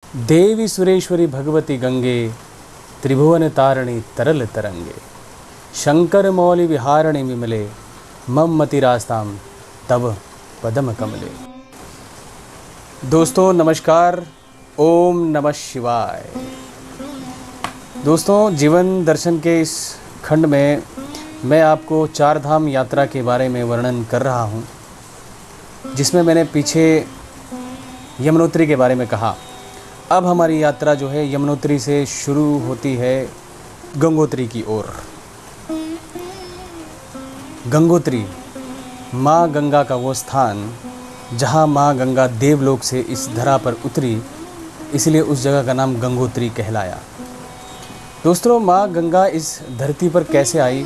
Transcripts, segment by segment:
देवी सुरेश्वरी भगवती गंगे त्रिभुवन तारिणी तरल तरंगे शंकर मौलि विहारिणी विमले मम मतिरास्ताम तव पदम कमले। दोस्तों नमस्कार, ओम नमः शिवाय। दोस्तों, जीवन दर्शन के इस खंड में मैं आपको चार धाम यात्रा के बारे में वर्णन कर रहा हूँ, जिसमें मैंने पीछे यमुनोत्री के बारे में कहा। अब हमारी यात्रा जो है यमुनोत्री से शुरू होती है गंगोत्री की ओर। गंगोत्री माँ गंगा का वो स्थान जहाँ माँ गंगा देवलोक से इस धरा पर उतरी, इसलिए उस जगह का नाम गंगोत्री कहलाया। दोस्तों, माँ गंगा इस धरती पर कैसे आई,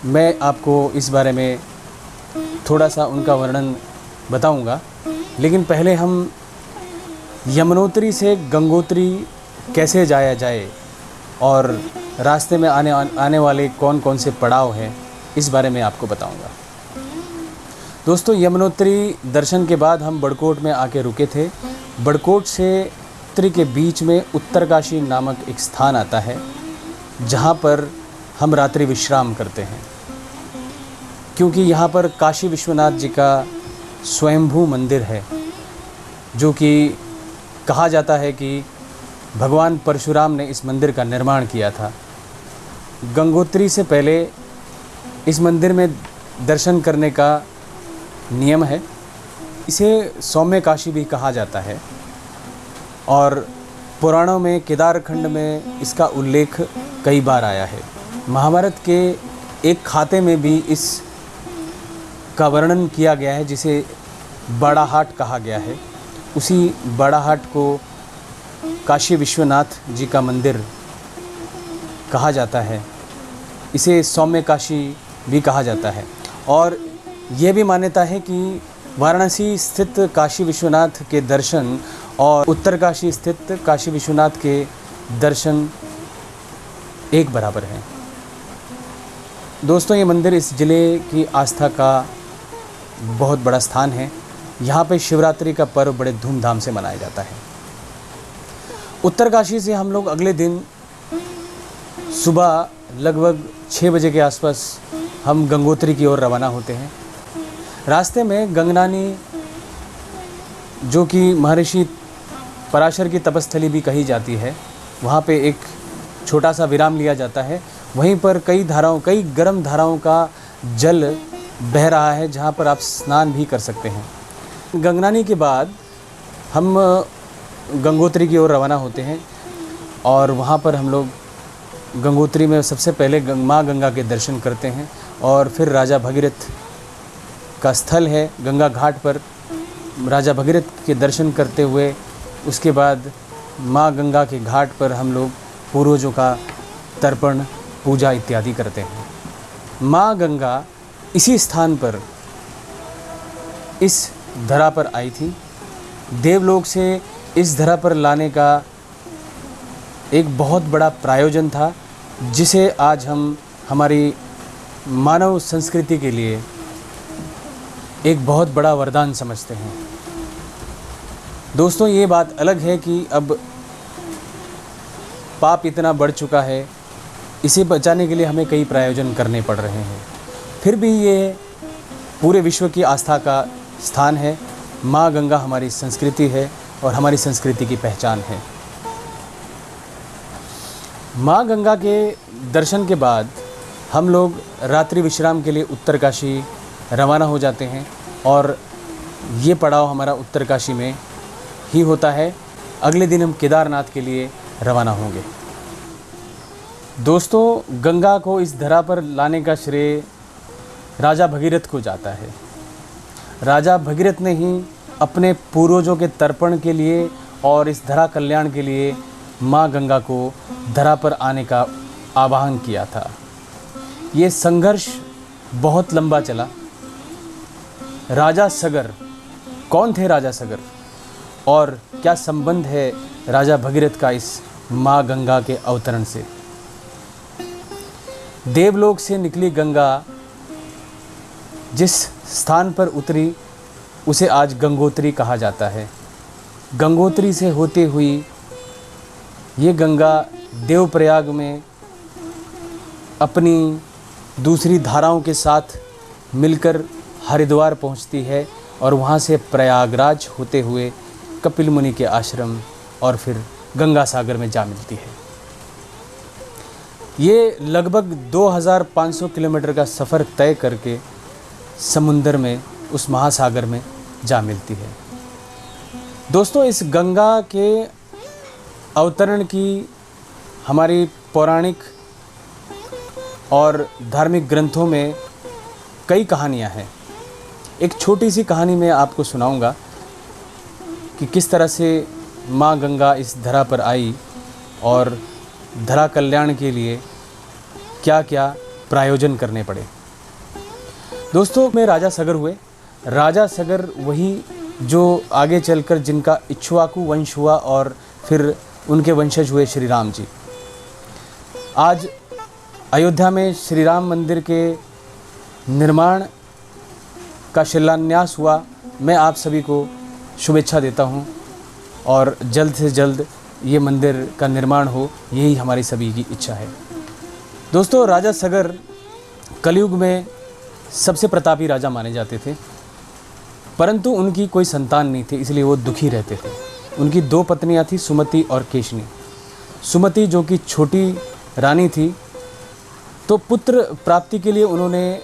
मैं आपको इस बारे में थोड़ा सा उनका वर्णन बताऊंगा। लेकिन पहले हम यमुनोत्री से गंगोत्री कैसे जाया जाए और रास्ते में आने वाले कौन कौन से पड़ाव हैं, इस बारे में आपको बताऊंगा। दोस्तों, यमुनोत्री दर्शन के बाद हम बड़कोट में आके रुके थे। बड़कोट से उत्तरी के बीच में उत्तरकाशी नामक एक स्थान आता है, जहाँ पर हम रात्रि विश्राम करते हैं, क्योंकि यहाँ पर काशी विश्वनाथ जी का स्वयंभू मंदिर है, जो कि कहा जाता है कि भगवान परशुराम ने इस मंदिर का निर्माण किया था। गंगोत्री से पहले इस मंदिर में दर्शन करने का नियम है। इसे सौम्य काशी भी कहा जाता है और पुराणों में केदारखंड में इसका उल्लेख कई बार आया है। महाभारत के एक खाते में भी इस का वर्णन किया गया है, जिसे बाड़ाहाट कहा गया है। उसी बाड़ाहाट को काशी विश्वनाथ जी का मंदिर कहा जाता है। इसे सौम्य काशी भी कहा जाता है और ये भी मान्यता है कि वाराणसी स्थित काशी विश्वनाथ के दर्शन और उत्तरकाशी स्थित काशी विश्वनाथ के दर्शन एक बराबर हैं। दोस्तों, ये मंदिर इस ज़िले की आस्था का बहुत बड़ा स्थान है। यहाँ पे शिवरात्रि का पर्व बड़े धूमधाम से मनाया जाता है। उत्तरकाशी से हम लोग अगले दिन सुबह लगभग 6 बजे के आसपास हम गंगोत्री की ओर रवाना होते हैं। रास्ते में गंगनानी, जो कि महर्षि पराशर की तपस्थली भी कही जाती है, वहाँ पे एक छोटा सा विराम लिया जाता है। वहीं पर कई गर्म धाराओं का जल बह रहा है, जहाँ पर आप स्नान भी कर सकते हैं। गंगनानी के बाद हम गंगोत्री की ओर रवाना होते हैं और वहाँ पर हम लोग गंगोत्री में सबसे पहले माँ गंगा के दर्शन करते हैं और फिर राजा भगीरथ का स्थल है गंगा घाट पर। राजा भगीरथ के दर्शन करते हुए उसके बाद माँ गंगा के घाट पर हम लोग पूर्वजों का तर्पण, पूजा इत्यादि करते हैं। माँ गंगा इसी स्थान पर, इस धरा पर आई थी। देवलोक से इस धरा पर लाने का एक बहुत बड़ा प्रायोजन था, जिसे आज हम हमारी मानव संस्कृति के लिए एक बहुत बड़ा वरदान समझते हैं। दोस्तों, ये बात अलग है कि अब पाप इतना बढ़ चुका है, इसे बचाने के लिए हमें कई प्रायोजन करने पड़ रहे हैं। फिर भी ये पूरे विश्व की आस्था का स्थान है। माँ गंगा हमारी संस्कृति है और हमारी संस्कृति की पहचान है। माँ गंगा के दर्शन के बाद हम लोग रात्रि विश्राम के लिए उत्तरकाशी रवाना हो जाते हैं और ये पड़ाव हमारा उत्तरकाशी में ही होता है। अगले दिन हम केदारनाथ के लिए रवाना होंगे। दोस्तों, गंगा को इस धरा पर लाने का श्रेय राजा भगीरथ को जाता है। राजा भगीरथ ने ही अपने पूर्वजों के तर्पण के लिए और इस धरा कल्याण के लिए माँ गंगा को धरा पर आने का आह्वान किया था। ये संघर्ष बहुत लंबा चला। राजा सगर, कौन थे राजा सगर और क्या संबंध है राजा भगीरथ का इस माँ गंगा के अवतरण से? देवलोक से निकली गंगा जिस स्थान पर उतरी, उसे आज गंगोत्री कहा जाता है। गंगोत्री से होते हुई ये गंगा देवप्रयाग में अपनी दूसरी धाराओं के साथ मिलकर हरिद्वार पहुंचती है और वहां से प्रयागराज होते हुए कपिल मुनि के आश्रम और फिर गंगा सागर में जा मिलती है। ये लगभग 2500 किलोमीटर का सफ़र तय करके समुंदर में, उस महासागर में जा मिलती है। दोस्तों, इस गंगा के अवतरण की हमारी पौराणिक और धार्मिक ग्रंथों में कई कहानियाँ हैं। एक छोटी सी कहानी मैं आपको सुनाऊंगा कि किस तरह से माँ गंगा इस धरा पर आई और धरा कल्याण के लिए क्या क्या प्रायोजन करने पड़े। दोस्तों, में राजा सगर हुए। राजा सगर वही जो आगे चलकर जिनका इक्ष्वाकु वंश हुआ और फिर उनके वंशज हुए श्री राम जी। आज अयोध्या में श्री राम मंदिर के निर्माण का शिलान्यास हुआ। मैं आप सभी को शुभेच्छा देता हूं और जल्द से जल्द ये मंदिर का निर्माण हो, यही हमारी सभी की इच्छा है। दोस्तों, राजा सगर कलयुग में सबसे प्रतापी राजा माने जाते थे, परंतु उनकी कोई संतान नहीं थी, इसलिए वो दुखी रहते थे। उनकी 2 पत्नियां थी, सुमति और केशनी। सुमति जो कि छोटी रानी थी, तो पुत्र प्राप्ति के लिए उन्होंने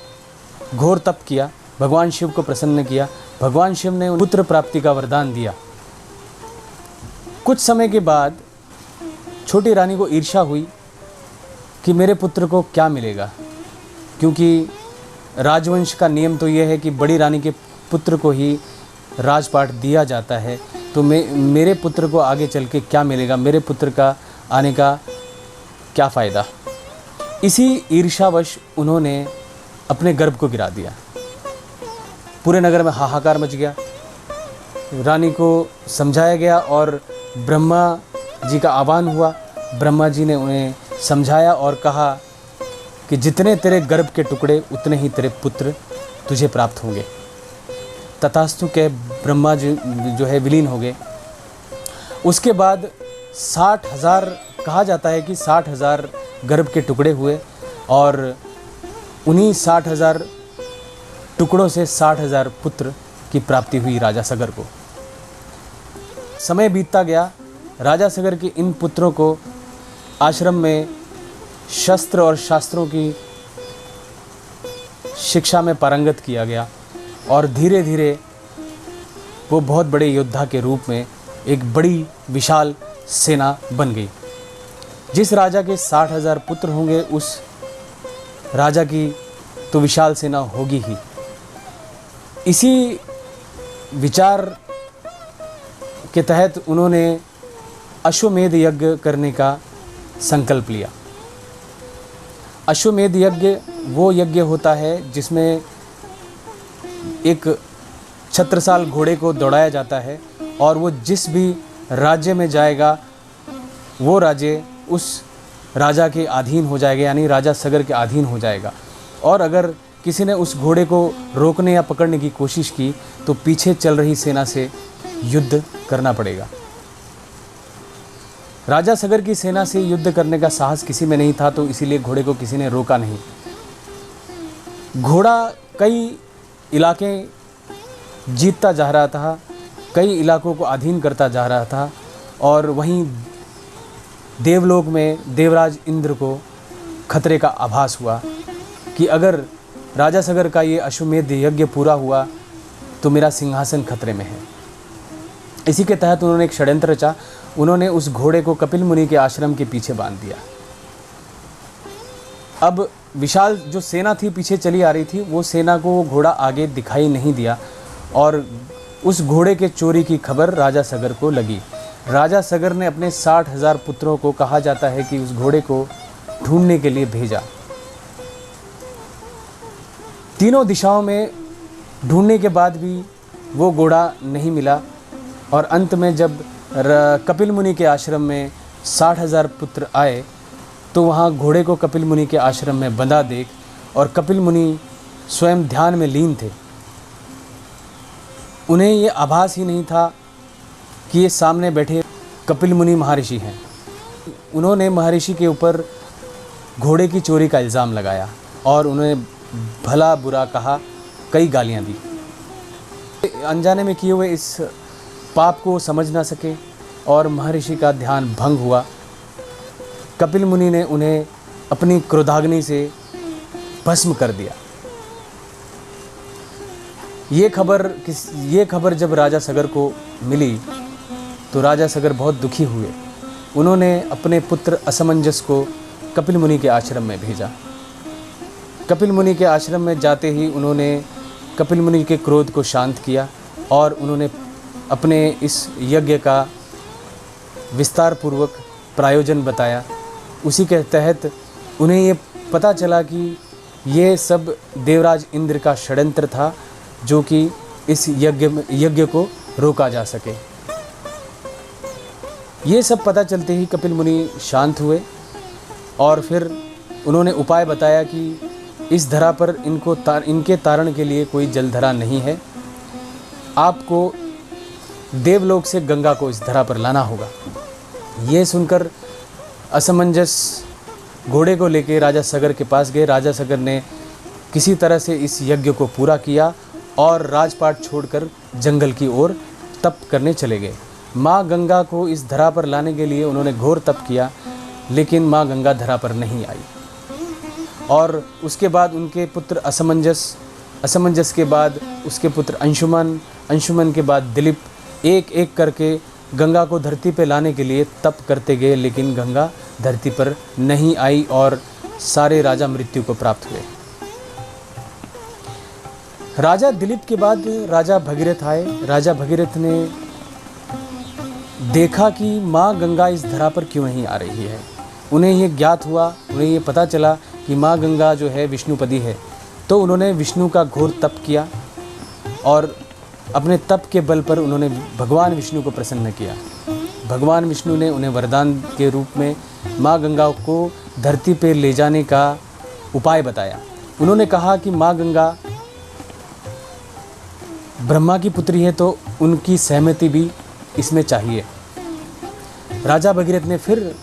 घोर तप किया, भगवान शिव को प्रसन्न किया। भगवान शिव ने पुत्र प्राप्ति का वरदान दिया। कुछ समय के बाद छोटी रानी को ईर्ष्या हुई कि मेरे पुत्र को क्या मिलेगा, क्योंकि राजवंश का नियम तो यह है कि बड़ी रानी के पुत्र को ही राजपाट दिया जाता है। तो मेरे पुत्र को आगे चल के क्या मिलेगा, मेरे पुत्र का आने का क्या फ़ायदा। इसी ईर्ष्यावश उन्होंने अपने गर्भ को गिरा दिया। पूरे नगर में हाहाकार मच गया। रानी को समझाया गया और ब्रह्मा जी का आह्वान हुआ। ब्रह्मा जी ने उन्हें समझाया और कहा कि जितने तेरे गर्भ के टुकड़े उतने ही तेरे पुत्र तुझे प्राप्त होंगे। तथास्तु के ब्रह्मा जी जो है विलीन हो गए। उसके बाद 60,000, कहा जाता है कि 60,000 गर्भ के टुकड़े हुए और उन्हीं 60,000 टुकड़ों से 60,000 पुत्र की प्राप्ति हुई राजा सगर को। समय बीतता गया। राजा सगर के इन पुत्रों को आश्रम में शस्त्र और शास्त्रों की शिक्षा में पारंगत किया गया और धीरे धीरे वो बहुत बड़े योद्धा के रूप में एक बड़ी विशाल सेना बन गई। जिस राजा के 60,000 पुत्र होंगे, उस राजा की तो विशाल सेना होगी ही। इसी विचार के तहत उन्होंने अश्वमेध यज्ञ करने का संकल्प लिया। अश्वमेध यज्ञ वो यज्ञ होता है जिसमें एक छत्रसाल घोड़े को दौड़ाया जाता है और वो जिस भी राज्य में जाएगा वो राज्य उस राजा के अधीन हो जाएगा, यानी राजा सगर के अधीन हो जाएगा। और अगर किसी ने उस घोड़े को रोकने या पकड़ने की कोशिश की तो पीछे चल रही सेना से युद्ध करना पड़ेगा। राजा सगर की सेना से युद्ध करने का साहस किसी में नहीं था, तो इसीलिए घोड़े को किसी ने रोका नहीं। घोड़ा कई इलाके जीतता जा रहा था, कई इलाकों को अधीन करता जा रहा था और वहीं देवलोक में देवराज इंद्र को खतरे का आभास हुआ कि अगर राजा सगर का ये अश्वमेध यज्ञ पूरा हुआ तो मेरा सिंहासन खतरे में है। इसी के तहत उन्होंने एक षड्यंत्र रचा। उन्होंने उस घोड़े को कपिल मुनि के आश्रम के पीछे बांध दिया। अब विशाल जो सेना थी पीछे चली आ रही थी, वो सेना को वो घोड़ा आगे दिखाई नहीं दिया और उस घोड़े के चोरी की खबर राजा सगर को लगी। राजा सगर ने अपने 60,000 पुत्रों को, कहा जाता है कि उस घोड़े को ढूंढने के लिए भेजा। तीनों दिशाओं में ढूंढने के बाद भी वो घोड़ा नहीं मिला और अंत में जब कपिल मुनि के आश्रम में 60,000 पुत्र आए तो वहाँ घोड़े को कपिल मुनि के आश्रम में बंधा देख, और कपिल मुनि स्वयं ध्यान में लीन थे, उन्हें ये आभास ही नहीं था कि ये सामने बैठे कपिल मुनि महर्षि हैं। उन्होंने महर्षि के ऊपर घोड़े की चोरी का इल्ज़ाम लगाया और उन्हें भला बुरा कहा, कई गालियां दी। अनजाने में किए हुए इस पाप को समझ ना सके और महर्षि का ध्यान भंग हुआ। कपिल मुनि ने उन्हें अपनी क्रोधाग्नि से भस्म कर दिया। ये खबर जब राजा सगर को मिली तो राजा सगर बहुत दुखी हुए। उन्होंने अपने पुत्र असमंजस को कपिल मुनि के आश्रम में भेजा। कपिल मुनि के आश्रम में जाते ही उन्होंने कपिल मुनि के क्रोध को शांत किया और उन्होंने अपने इस यज्ञ का विस्तार पूर्वक प्रायोजन बताया। उसी के तहत उन्हें ये पता चला कि ये सब देवराज इंद्र का षड्यंत्र था, जो कि इस यज्ञ को रोका जा सके। ये सब पता चलते ही कपिल मुनि शांत हुए और फिर उन्होंने उपाय बताया कि इस धरा पर इनके तारण के लिए कोई जलधरा नहीं है। आपको देवलोक से गंगा को इस धरा पर लाना होगा। ये सुनकर असमंजस घोड़े को लेकर राजा सगर के पास गए। राजा सगर ने किसी तरह से इस यज्ञ को पूरा किया और राजपाट छोड़कर जंगल की ओर तप करने चले गए। माँ गंगा को इस धरा पर लाने के लिए उन्होंने घोर तप किया, लेकिन माँ गंगा धरा पर नहीं आई। और उसके बाद उनके पुत्र असमंजस के बाद उसके पुत्र अंशुमन के बाद दिलीप एक एक करके गंगा को धरती पर लाने के लिए तप करते गए, लेकिन गंगा धरती पर नहीं आई और सारे राजा मृत्यु को प्राप्त हुए। राजा दिलीप के बाद राजा भगीरथ आए। राजा भगीरथ ने देखा कि माँ गंगा इस धरा पर क्यों नहीं आ रही है। उन्हें ये ज्ञात हुआ, उन्हें ये पता चला कि माँ गंगा जो है विष्णुपदी है। तो उन्होंने विष्णु का घोर तप किया और अपने तप के बल पर उन्होंने भगवान विष्णु को प्रसन्न किया। भगवान विष्णु ने उन्हें वरदान के रूप में माँ गंगा को धरती पर ले जाने का उपाय बताया। उन्होंने कहा कि माँ गंगा ब्रह्मा की पुत्री है, तो उनकी सहमति भी इसमें चाहिए। राजा भगीरथ ने फिर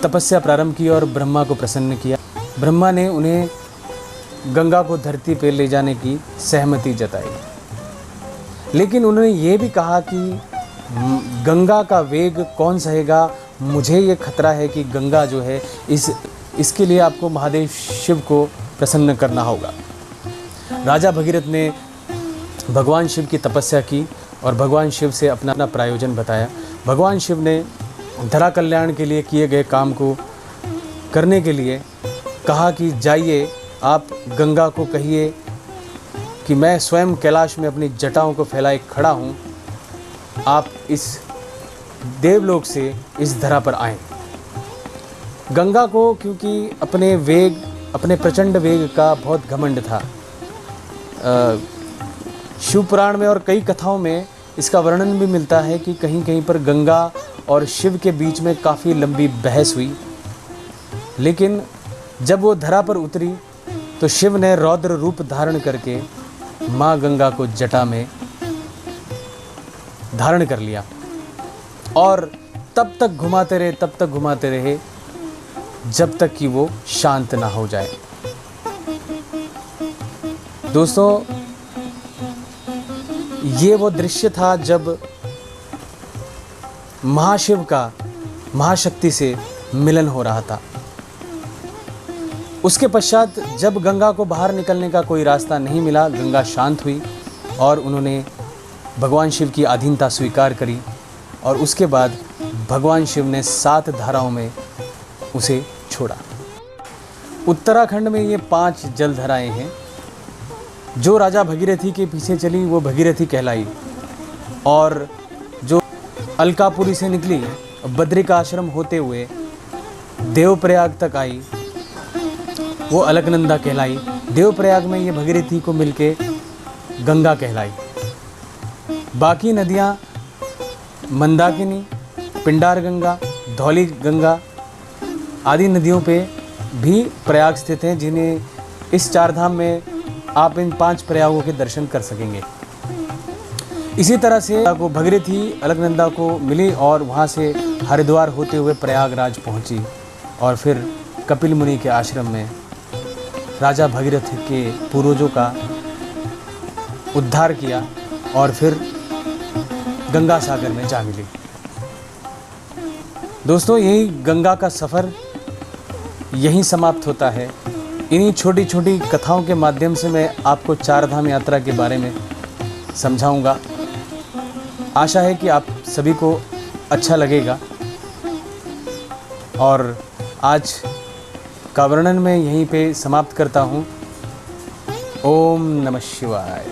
तपस्या प्रारंभ की और ब्रह्मा को प्रसन्न किया। ब्रह्मा ने उन्हें गंगा को धरती पर ले जाने की सहमति जताई, लेकिन उन्होंने ये भी कहा कि गंगा का वेग कौन सहेगा। मुझे ये खतरा है कि गंगा जो है इसके लिए आपको महादेव शिव को प्रसन्न करना होगा। राजा भगीरथ ने भगवान शिव की तपस्या की और भगवान शिव से अपना प्रायोजन बताया। भगवान शिव ने धरा कल्याण के लिए किए गए काम को करने के लिए कहा कि जाइए, आप गंगा को कहिए कि मैं स्वयं कैलाश में अपनी जटाओं को फैलाए खड़ा हूँ, आप इस देवलोक से इस धरा पर आएं। गंगा को क्योंकि अपने प्रचंड वेग का बहुत घमंड था। शिव पुराण में और कई कथाओं में इसका वर्णन भी मिलता है कि कहीं कहीं पर गंगा और शिव के बीच में काफ़ी लंबी बहस हुई, लेकिन जब वो धरा पर उतरी तो शिव ने रौद्र रूप धारण करके माँ गंगा को जटा में धारण कर लिया और तब तक घुमाते रहे जब तक कि वो शांत ना हो जाए। दोस्तों, ये वो दृश्य था जब महाशिव का महाशक्ति से मिलन हो रहा था। उसके पश्चात जब गंगा को बाहर निकलने का कोई रास्ता नहीं मिला, गंगा शांत हुई और उन्होंने भगवान शिव की अधीनता स्वीकार करी और उसके बाद भगवान शिव ने 7 धाराओं में उसे छोड़ा। उत्तराखंड में ये 5 जलधाराएं हैं। जो राजा भगीरथी के पीछे चली वो भगीरथी कहलाई, और जो अलकापुरी से निकली बद्रिकाश्रम होते हुए देवप्रयाग तक आई वो अलकनंदा कहलाई। देवप्रयाग में ये भगीरथी को मिलके गंगा कहलाई। बाकी नदियाँ मंदाकिनी, पिंडार गंगा, धौली गंगा आदि नदियों पे भी प्रयाग स्थित हैं, जिन्हें इस 4 धाम में आप इन 5 प्रयागों के दर्शन कर सकेंगे। इसी तरह से को भगीरथी अलकनंदा को मिली और वहाँ से हरिद्वार होते हुए प्रयागराज पहुँची और फिर कपिल मुनि के आश्रम में राजा भगीरथ के पूर्वजों का उद्धार किया और फिर गंगा सागर में जा मिली। दोस्तों, यही गंगा का सफ़र यहीं समाप्त होता है। इन्हीं छोटी छोटी कथाओं के माध्यम से मैं आपको चार धाम यात्रा के बारे में समझाऊंगा। आशा है कि आप सभी को अच्छा लगेगा और आज का वर्णन मैं यहीं पे समाप्त करता हूँ। ओम नमः शिवाय।